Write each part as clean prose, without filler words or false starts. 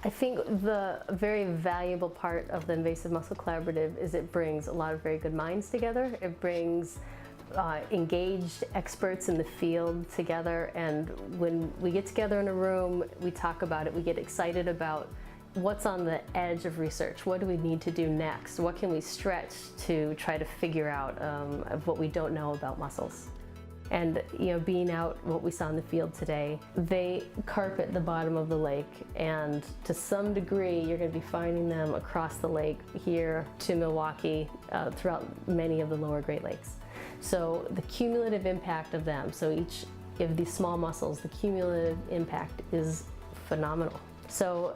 I think the very valuable part of the Invasive Mussel Collaborative is it brings a lot of very good minds together. It brings engaged experts in the field together, and when we get together in a room, we talk about it, we get excited about what's on the edge of research. What do we need to do next? What can we stretch to try to figure out of what we don't know about mussels? And being out, what we saw in the field today, they carpet the bottom of the lake, and to some degree you're going to be finding them across the lake here to Milwaukee, throughout many of the lower Great Lakes. So the cumulative impact of them, so each of these small mussels, the cumulative impact is phenomenal. So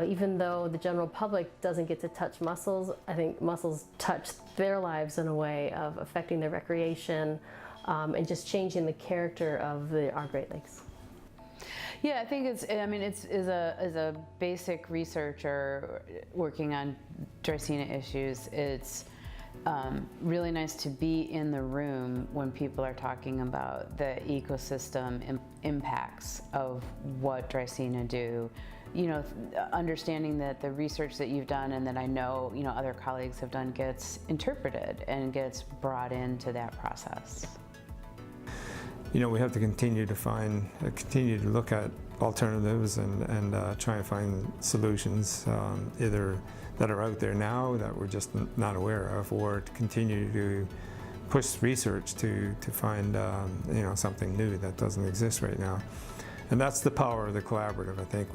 even though the general public doesn't get to touch mussels, I think mussels touch their lives in a way of affecting their recreation, and just changing the character of our Great Lakes. Yeah, I think as a basic researcher working on Dracaena issues, it's really nice to be in the room when people are talking about the ecosystem impacts of what Dracaena do. Understanding that the research that you've done and that I know other colleagues have done gets interpreted and gets brought into that process. We have to continue to look at alternatives and try and find solutions, either that are out there now that we're just not aware of, or to continue to push research to find something new that doesn't exist right now. And that's the power of the collaborative. I think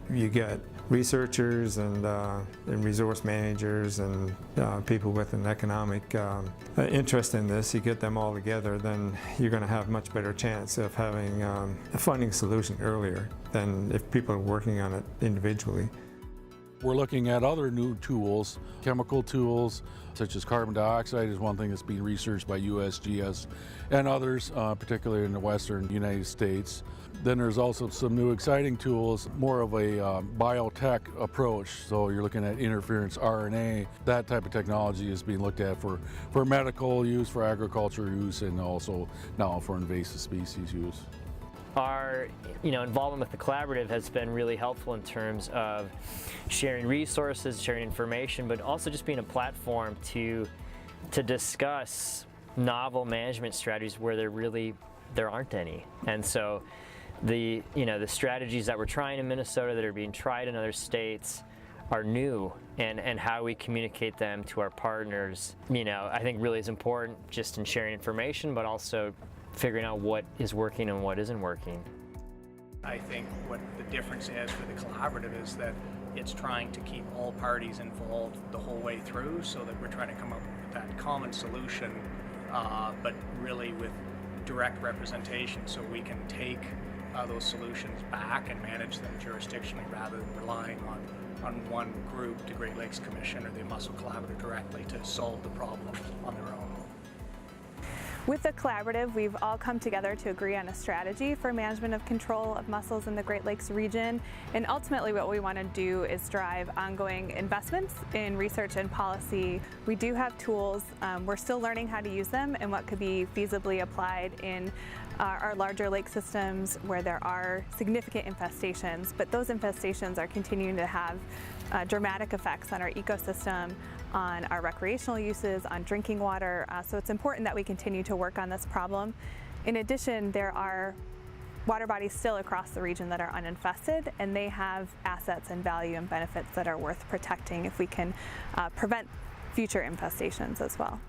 you get researchers and resource managers and people with an economic interest in this. You get them all together, then you're going to have much better chance of having a funding solution earlier than if people are working on it individually. We're looking at other new tools, chemical tools, such as carbon dioxide is one thing that's being researched by USGS and others, particularly in the western United States. Then there's also some new exciting tools, more of a biotech approach. So you're looking at interference RNA. That type of technology is being looked at for medical use, for agriculture use, and also now for invasive species use. Our involvement with the collaborative has been really helpful in terms of sharing resources, sharing information, but also just being a platform to discuss novel management strategies where there aren't any. And so the strategies that we're trying in Minnesota that are being tried in other states are new, and how we communicate them to our partners, I think really is important, just in sharing information, but also figuring out what is working and what isn't working. I think what the difference is for the collaborative is that it's trying to keep all parties involved the whole way through, so that we're trying to come up with that common solution, but really with direct representation, so we can take those solutions back and manage them jurisdictionally rather than relying on one group, the Great Lakes Commission or the Mussel Collaborative directly, to solve the problem on their own. With the collaborative, we've all come together to agree on a strategy for management of control of mussels in the Great Lakes region. And ultimately what we want to do is drive ongoing investments in research and policy. We do have tools. We're still learning how to use them and what could be feasibly applied in our larger lake systems where there are significant infestations. But those infestations are continuing to have dramatic effects on our ecosystem, on our recreational uses, on drinking water. So it's important that we continue to work on this problem. In addition, there are water bodies still across the region that are uninfested, and they have assets and value and benefits that are worth protecting if we can prevent future infestations as well.